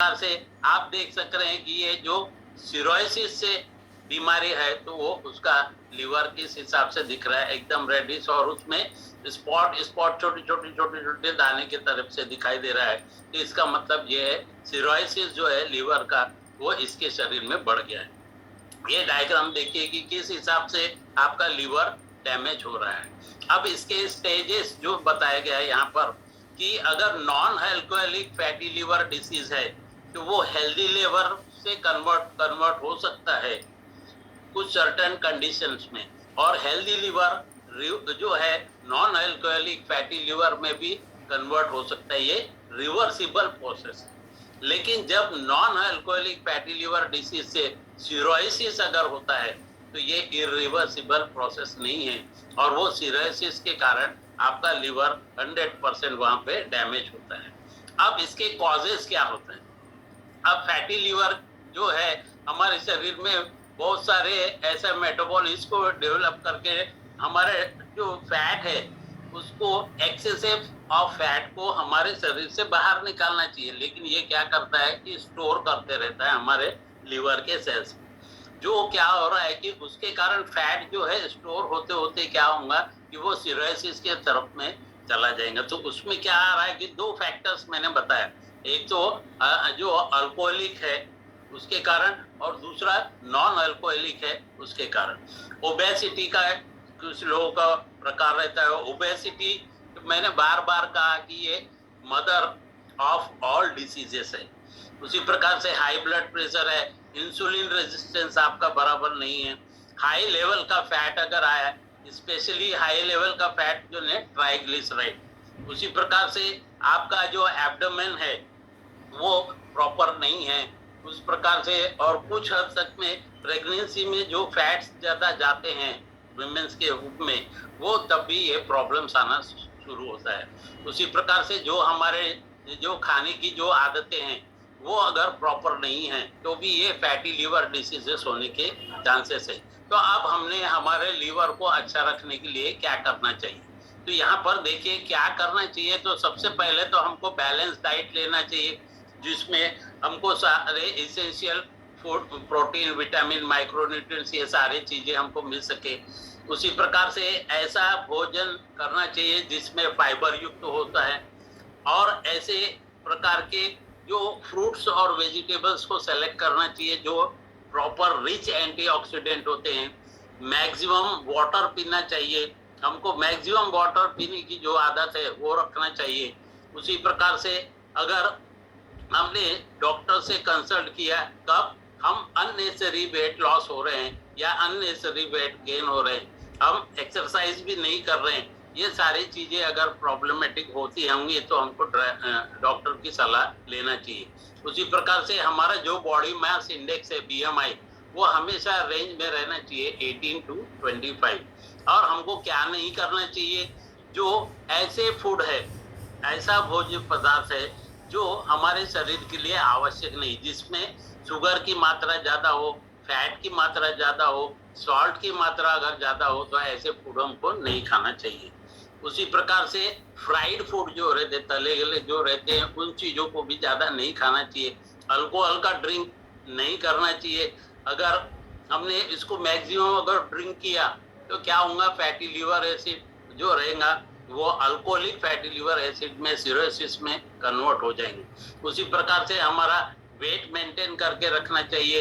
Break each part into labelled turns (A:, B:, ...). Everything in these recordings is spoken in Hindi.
A: प्रकार से आप देख सक रहे हैं कि ये जो सिरोसिस से बीमारी है तो वो उसका लीवर किस हिसाब से दिख रहा है, एकदम रेडिश, और उसमें स्पॉट स्पॉट छोटे छोटे छोटे छोटे दाने की तरफ से दिखाई दे रहा है। तो इसका मतलब ये है सिरोसिस जो है लीवर का वो इसके शरीर में बढ़ गया है। ये डायग्राम देखिए कि किस हिसाब से आपका लीवर डैमेज हो रहा है। अब इसके स्टेजेस जो बताया गया है यहाँ पर कि अगर non alcoholic fatty liver disease है तो वो हेल्दी लीवर से कन्वर्ट हो सकता है कुछ सर्टेन कंडीशंस में, और हेल्दी लीवर जो है नॉन अल्कोहलिक फैटी लीवर में भी कन्वर्ट हो सकता है। ये रिवर्सिबल प्रोसेस है। लेकिन जब non alcoholic fatty liver disease से सिरोसिस अगर होता है तो ये इरिवर्सिबल प्रोसेस नहीं है, और वो सिरोसिस के कारण आपका लीवर 100% वहां पे डैमेज होता है। अब इसके कॉजेस क्या होते हैं? अब फैटी लीवर जो है हमारे शरीर में बहुत सारे ऐसे मेटाबॉलिज्म को डेवलप करके हमारे जो फैट है उसको एक्सेसिव ऑफ फैट को हमारे शरीर से बाहर निकालना चाहिए, लेकिन ये क्या करता है कि स्टोर करते रहता है हमारे लीवर के सेल्स में। जो क्या हो रहा है कि उसके कारण फैट जो है स्टोर होते होते क्या होगा कि वो सिरोसिस के तरफ में चला जाएगा। तो उसमें क्या आ रहा है कि दो फैक्टर्स मैंने बताया, एक तो जो अल्कोहलिक है उसके कारण, और दूसरा नॉन अल्कोहलिक है उसके कारण। ओबेसिटी का कुछ लोगों का प्रकार रहता है। ओबेसिटी मैंने बार बार कहा कि ये मदर ऑफ ऑल डिसीजेस है। उसी प्रकार से हाई ब्लड प्रेशर है, इंसुलिन रेजिस्टेंस आपका बराबर नहीं है, हाई लेवल का फैट अगर आया, स्पेशली हाई लेवल का फैट जो है ट्राइग्लिसराइड, उसी प्रकार से आपका जो एब्डोमेन है वो प्रॉपर नहीं है उस प्रकार से, और कुछ हद तक में प्रेगनेंसी में जो फैट्स ज्यादा जाते हैं विमेंस के रूप में, वो तब भी ये प्रॉब्लम्स आना शुरू होता है। उसी प्रकार से जो हमारे जो खाने की जो आदतें हैं वो अगर प्रॉपर नहीं है तो भी ये फैटी लीवर डिसीजेस होने के चांसेस है। तो अब हमने हमारे लीवर को अच्छा रखने के लिए क्या करना चाहिए? तो यहाँ पर देखिए क्या करना चाहिए। तो सबसे पहले तो हमको बैलेंस डाइट लेना चाहिए जिसमें हमको सारे essential food, protein, vitamin, micronutrients, ये सारी चीजें हमको मिल सके। उसी प्रकार से ऐसा भोजन करना चाहिए जिसमें फाइबर युक्त होता है, और ऐसे प्रकार के जो फ्रूट्स और वेजिटेबल्स को सेलेक्ट करना चाहिए जो प्रॉपर रिच एंटीऑक्सीडेंट होते हैं। मैक्सिमम वाटर पीना चाहिए, हमको मैक्सिमम वाटर पीने की जो आदत है वो रखना चाहिए। उसी प्रकार से अगर हमने डॉक्टर से कंसल्ट किया कब हम अननेसेसरी वेट लॉस हो रहे हैं या अननेसेसरी वेट गेन हो रहे हैं, हम एक्सरसाइज भी नहीं कर रहे हैं, ये सारी चीजें अगर प्रॉब्लमेटिक होती होंगी तो हमको डॉक्टर की सलाह लेना चाहिए। उसी प्रकार से हमारा जो बॉडी मास इंडेक्स है BMI वो हमेशा रेंज में रहना चाहिए 18 to 25। और हमको क्या नहीं करना चाहिए, जो ऐसे फूड है, ऐसा भोज्य पदार्थ है जो हमारे शरीर के लिए आवश्यक नहीं, जिसमें शुगर की मात्रा ज्यादा हो, फैट की मात्रा ज्यादा हो, सॉल्ट की मात्रा अगर ज्यादा हो तो ऐसे फूड हमको नहीं खाना चाहिए। उसी प्रकार से फ्राइड फूड जो रहते, तले गले जो रहते हैं, उन चीजों को भी ज्यादा नहीं खाना चाहिए। अल्कोहल का ड्रिंक नहीं करना चाहिए। अगर हमने इसको मैक्सिमम अगर ड्रिंक किया तो क्या होगा, फैटी लीवर एसिड जो रहेगा वो अल्कोहलिक फैटी लीवर एसिड में, सिरोसिस में कन्वर्ट हो जाएंगे। उसी प्रकार से हमारा वेट मेंटेन करके रखना चाहिए,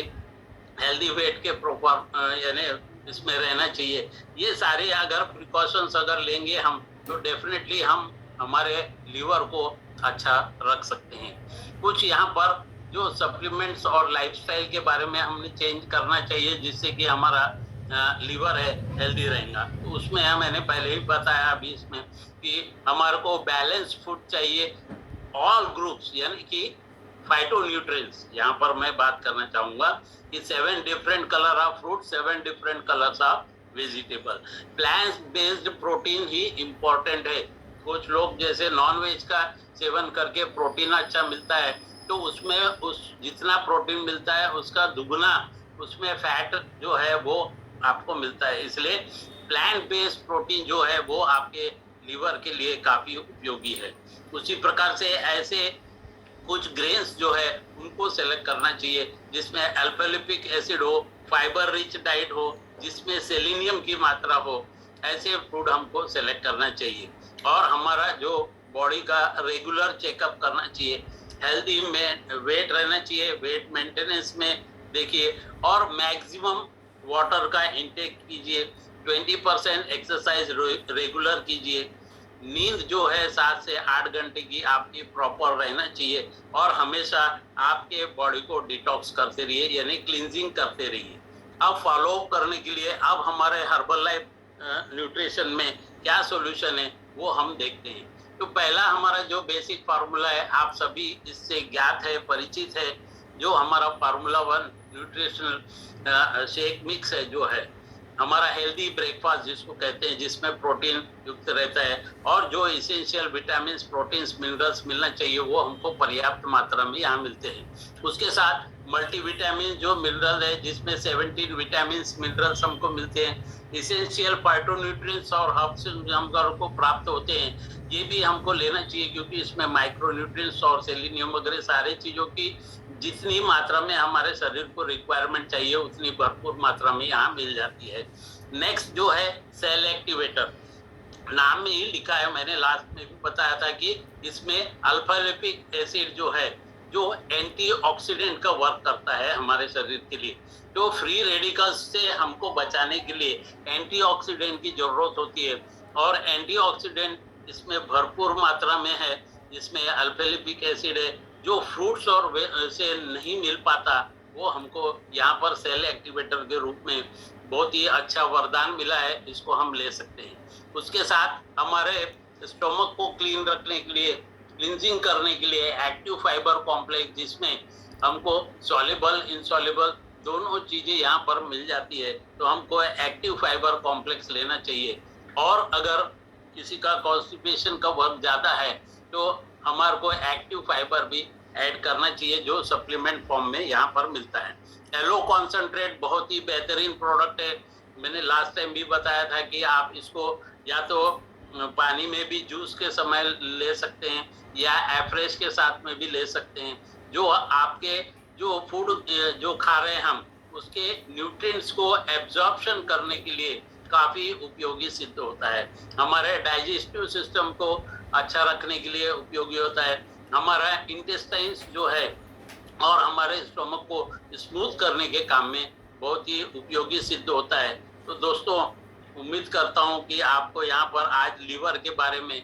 A: हेल्दी वेट के प्रॉपर यानी इसमें रहना चाहिए। ये सारे अगर प्रिकॉशंस अगर लेंगे हम तो डेफिनेटली हम हमारे लीवर को अच्छा रख सकते हैं। कुछ यहाँ पर जो सप्लीमेंट्स और लाइफस्टाइल के बारे में हमने चेंज करना चाहिए जिससे कि हमारा लीवर है हेल्दी रहेगा। तो उसमें मैंने पहले ही बताया अभी इसमें कि हमारे को बैलेंस फूड चाहिए, ऑल ग्रुप्स, यानी कि फाइटोन्यूट्रिएंट्स। यहाँ पर मैं बात करना चाहूंगा कि 7 different colour of fruit, 7 different colours of vegetable. Plant based protein he important है। कुछ लोग जैसे नॉन वेज का सेवन करके प्रोटीन अच्छा मिलता है तो उसमें उस जितना प्रोटीन मिलता है उसका दुगना उसमें फैट जो है वो आपको मिलता है। इसलिए प्लांट बेस्ड प्रोटीन जो है वो आपके लीवर के लिए काफी उपयोगी है। उसी प्रकार से ऐसे कुछ ग्रेन्स जो है उनको सेलेक्ट करना चाहिए जिसमें अल्फा लिपिक एसिड हो, फाइबर रिच डाइट हो, जिसमें सेलेनियम की मात्रा हो, ऐसे फूड हमको सेलेक्ट करना चाहिए। और हमारा जो बॉडी का रेगुलर चेकअप करना चाहिए, हेल्दी में वेट रहना चाहिए, वेट मेंटेनेंस में देखिए, और मैक्सिमम वाटर का इंटेक कीजिए, 20% एक्सरसाइज रेगुलर कीजिए, नींद जो है 7 से 8 घंटे की आपकी प्रॉपर रहना चाहिए, और हमेशा आपके बॉडी को डिटॉक्स करते रहिए, यानी क्लींजिंग करते रहिए। अब फॉलो अप करने के लिए अब हमारे हर्बल लाइफ न्यूट्रिशन में क्या सॉल्यूशन है वो हम देखते हैं। तो पहला हमारा जो बेसिक फार्मूला है, आप सभी इससे ज्ञात है, परिचित है, जो हमारा फार्मूला 1 न्यूट्रिशनल शेक मिक्स है, जो है हमारा हेल्दी ब्रेकफास्ट जिसको कहते हैं, जिसमें प्रोटीन युक्त रहता है और जो इसेंशियल विटामिन, प्रोटीन्स, मिनरल्स मिलना चाहिए वो हमको पर्याप्त मात्रा में यहाँ मिलते हैं। उसके साथ मल्टीविटामिन जो मिनरल है, जिसमें 17 विटामिन मिनरल्स हमको मिलते हैं, इसेंशियल फाइटोन्यूट्रिएंट्स और हर्ब्स हमको प्राप्त होते हैं, ये भी हमको लेना चाहिए, क्योंकि इसमें माइक्रोन्यूट्रिएंट्स और सेलेनियम वगैरह सारे चीजों की जितनी मात्रा में हमारे शरीर को रिक्वायरमेंट चाहिए उतनी भरपूर मात्रा में यहाँ मिल जाती है। नेक्स्ट जो है सेल एक्टिवेटर, नाम में ही लिखा है, मैंने लास्ट में भी बताया था कि इसमें अल्फा लिपिक एसिड जो है, जो एंटीऑक्सीडेंट का वर्क करता है हमारे शरीर के लिए। तो फ्री रेडिकल्स से हमको बचाने के लिए एंटीऑक्सीडेंट की जरूरत होती है, और एंटीऑक्सीडेंट इसमें भरपूर मात्रा में है, जिसमें अल्फा लिपिक एसिड है, जो फ्रूट्स और से नहीं मिल पाता, वो हमको यहाँ पर सेल एक्टिवेटर के रूप में बहुत ही अच्छा वरदान मिला है, इसको हम ले सकते हैं। उसके साथ हमारे स्टोमक को क्लीन रखने के लिए, क्लींजिंग करने के लिए एक्टिव फाइबर कॉम्प्लेक्स, जिसमें हमको सॉल्युबल इनसॉल्युबल दोनों चीजें यहाँ पर मिल जाती है, तो हमको एक्टिव फाइबर कॉम्प्लेक्स लेना चाहिए। और अगर किसी का कॉन्स्टिपेशन का वर्क ज्यादा है तो हमारे को एक्टिव फाइबर भी ऐड करना चाहिए, जो सप्लीमेंट फॉर्म में यहाँ पर मिलता है। एलो कॉन्सेंट्रेट बहुत ही बेहतरीन प्रोडक्ट है, मैंने लास्ट टाइम भी बताया था कि आप इसको या तो पानी में भी जूस के समय ले सकते हैं, या एफ्रेश के साथ में भी ले सकते हैं, जो आपके जो फूड जो खा रहे हैं हम, उसके न्यूट्रिएंट्स को एब्जॉर्प्शन करने के लिए काफी उपयोगी सिद्ध होता है। हमारे डाइजेस्टिव सिस्टम को अच्छा रखने के लिए उपयोगी होता है, हमारा इंटेस्टाइन्स जो है और हमारे स्टोमक को स्मूथ करने के काम में बहुत ही उपयोगी सिद्ध होता है। तो दोस्तों, उम्मीद करता हूँ कि आपको यहाँ पर आज लीवर के बारे में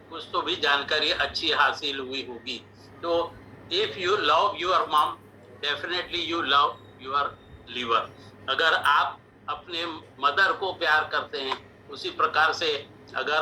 A: कुछ तो भी जानकारी अच्छी हासिल हुई होगी। तो if you love your mom, definitely you love your liver. अगर आप अपने मदर को प्यार करते हैं, उसी प्रकार से अगर